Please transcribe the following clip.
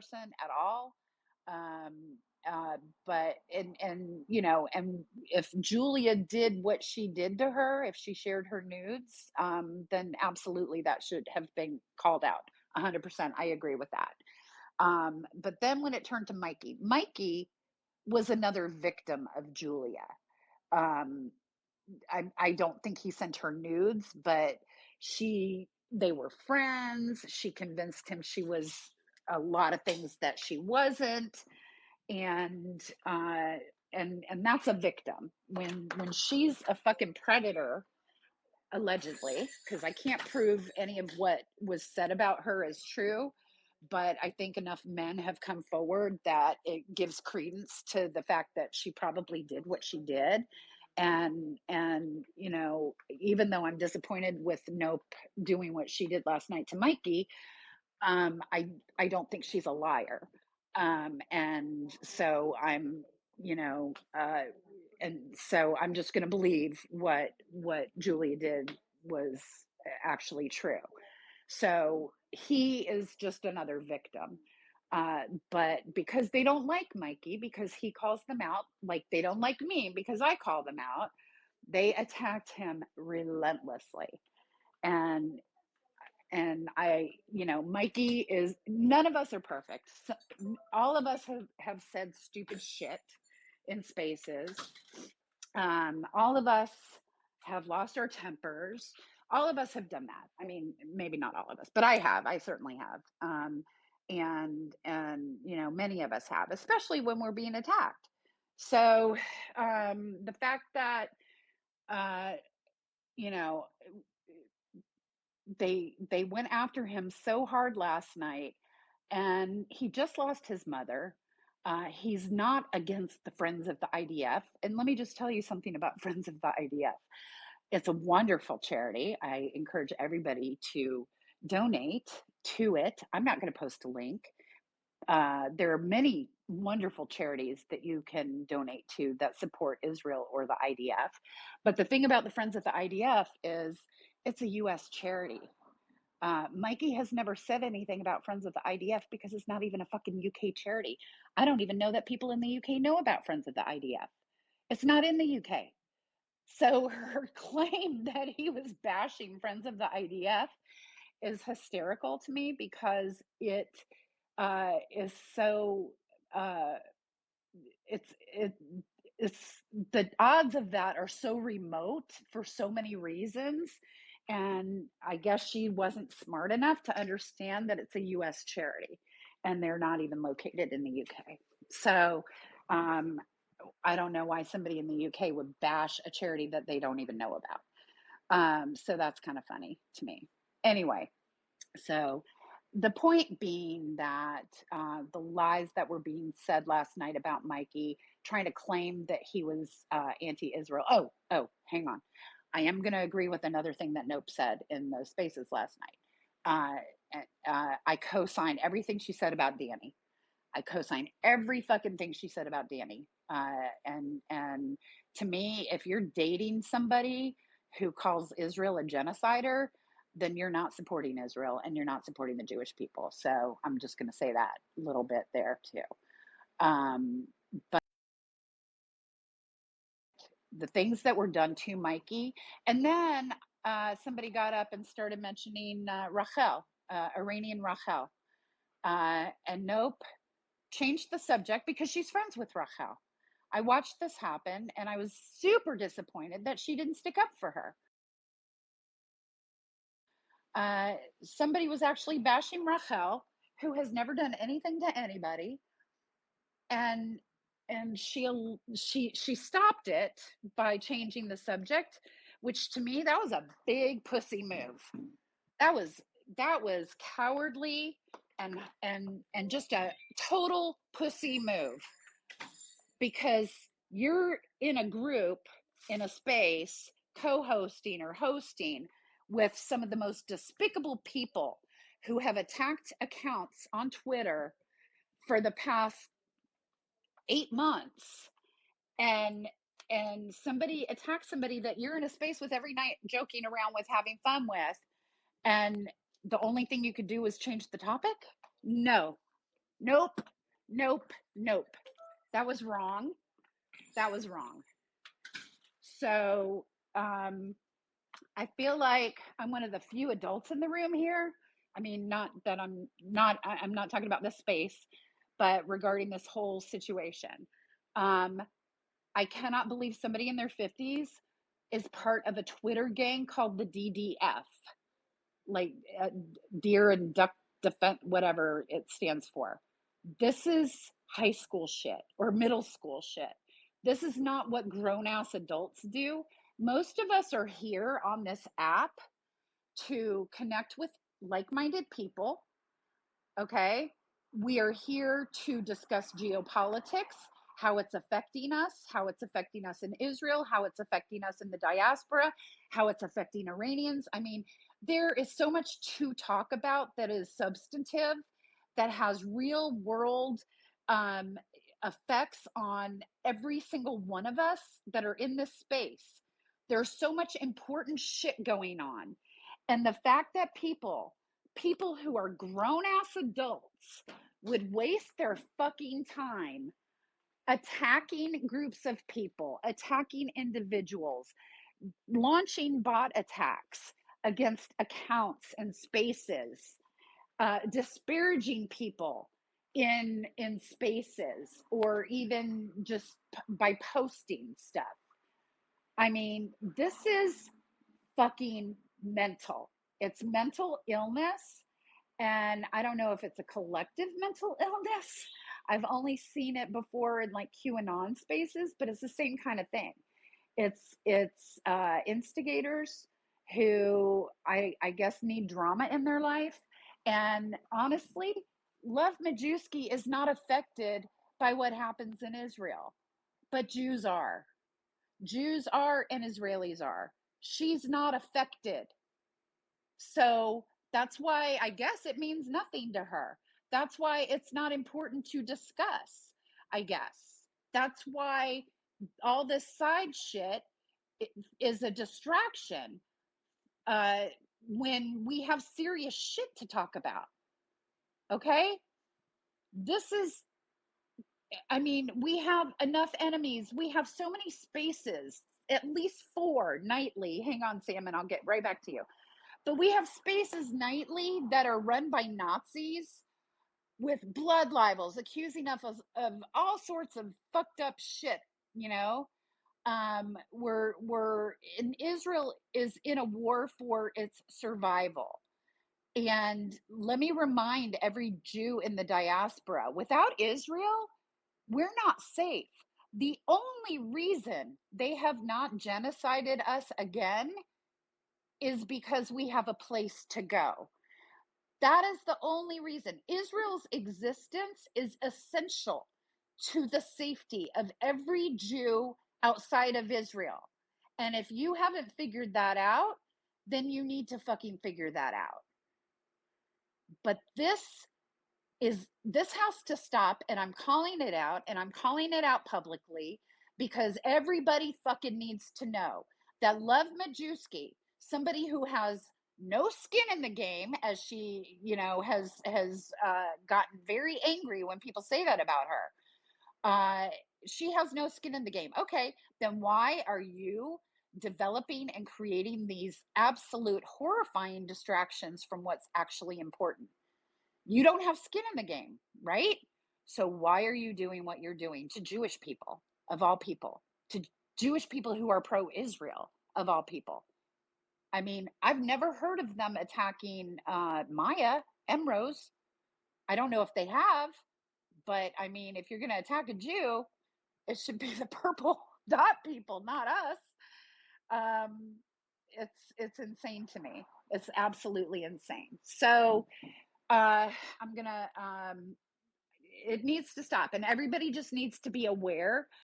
person at all. Um, but and if Julia did what she did to her, if she shared her nudes, then absolutely that should have been called out. 100%. I agree with that. But then when it turned to Mikey was another victim of Julia. Um, I don't think he sent her nudes, but they were friends. She convinced him she was a lot of things that she wasn't, and and that's a victim when she's a fucking predator, allegedly, because I can't prove any of what was said about her is true. But I think enough men have come forward that it gives credence to the fact that she probably did what she did. And even though I'm disappointed with Nope doing what she did last night to Mikey, I don't think she's a liar. And so you know, uh, I'm just going to believe what Julia did was actually true. So he is just another victim. But because they don't like Mikey, because he calls them out, like they don't like me because I call them out, they attacked him relentlessly. And Mikey is, none of us are perfect. So, all of us have said stupid shit in spaces. All of us have lost our tempers. All of us have done that. I mean, maybe not all of us, but I have. I certainly have. And many of us have, especially when we're being attacked. So the fact that uh, you know they went after him so hard last night, and he just lost his mother. He's not against the Friends of the IDF. And let me just tell you something about Friends of the IDF. It's a wonderful charity. I encourage everybody to donate to it. I'm not going to post a link. There are many wonderful charities that you can donate to that support Israel or the IDF. But the thing about the Friends of the IDF is it's a U.S. charity. Mikey has never said anything about Friends of the IDF because it's not even a fucking UK charity. I don't even know that people in the UK know about Friends of the IDF. It's not in the UK. So her claim that he was bashing Friends of the IDF is hysterical to me because it is so uh, it's it it's the odds of that are so remote for so many reasons. And I guess she wasn't smart enough to understand that it's a US charity and they're not even located in the UK. So um, I don't know why somebody in the UK would bash a charity that they don't even know about. So that's kind of funny to me. Anyway, so the point being that the lies that were being said last night about Mikey trying to claim that he was anti-Israel. Hang on. I am going to agree with another thing that Nope said in those spaces last night. I co-sign everything she said about Danny. I co-sign every fucking thing she said about Danny. And to me, if you're dating somebody who calls Israel a genocider, then you're not supporting Israel and you're not supporting the Jewish people. So I'm just going to say that little bit there too. But the things that were done to Mikey, and then somebody got up and started mentioning Rachel, Iranian Rachel, and Nope changed the subject because she's friends with Rachel. I watched this happen and I was super disappointed that she didn't stick up for her. Somebody was actually bashing Rachel, who has never done anything to anybody, and she stopped it by changing the subject, which to me that was a big pussy move. That was cowardly and just a total pussy move, because you're in a group, in a space, co-hosting or hosting with some of the most despicable people who have attacked accounts on Twitter for the past 8 months, and somebody attacks somebody that you're in a space with every night, joking around with, having fun with, and the only thing you could do is change the topic. No, Nope. Nope. Nope. That was wrong. That was wrong. So, I feel like I'm one of the few adults in the room here. I mean, not that I'm not talking about this space, but regarding this whole situation. Um, I cannot believe somebody in their 50s is part of a Twitter gang called the DDF, like Deer and Duck Defense, whatever it stands for. This is high school shit or middle school shit. This is not what grown ass adults do. Most of us are here on this app to connect with like minded people. Okay. We are here to discuss geopolitics, how it's affecting us, how it's affecting us in Israel, how it's affecting us in the diaspora, how it's affecting Iranians. I mean, there is so much to talk about that is substantive, that has real world um, effects on every single one of us that are in this space. There's so much important shit going on. And the fact that people who are grown ass adults would waste their fucking time attacking groups of people, attacking individuals, launching bot attacks against accounts and spaces, disparaging people in spaces, or even just by posting stuff. I mean, this is fucking mental. It's mental illness. And I don't know if it's a collective mental illness. I've only seen it before in like QAnon spaces, but it's the same kind of thing. It's instigators who I guess need drama in their life. And honestly, Love Majewski is not affected by what happens in Israel, but Jews are. Jews are and Israelis are. She's not affected. So that's why I guess it means nothing to her. That's why it's not important to discuss, I guess. That's why all this side shit is a distraction uh, when we have serious shit to talk about. Okay? This is, I mean, we have enough enemies. We have so many spaces, at least four nightly. Hang on, Sam, and I'll get right back to you. But we have spaces nightly that are run by Nazis with blood libels, accusing us of all sorts of fucked up shit, you know? We're in Israel is in a war for its survival. And let me remind every Jew in the diaspora, without Israel, we're not safe. The only reason they have not genocided us again is because we have a place to go. That is the only reason. Israel's existence is essential to the safety of every Jew outside of Israel. And if you haven't figured that out, then you need to fucking figure that out. But this has to stop, and I'm calling it out, and I'm calling it out publicly, because everybody fucking needs to know that Love Majewski, somebody who has no skin in the game, as she, has gotten very angry when people say that about her. Uh, she has no skin in the game. Okay, then why are you developing and creating these absolute horrifying distractions from what's actually important? You don't have skin in the game, right? So why are you doing what you're doing to Jewish people, of all people, to Jewish people who are pro Israel, of all people? I mean, I've never heard of them attacking Maya Emrose. I don't know if they have, but I mean, if you're going to attack a Jew, it should be the purple dot people, not us. Um, it's insane to me. It's absolutely insane. So I'm gonna it needs to stop, and everybody just needs to be aware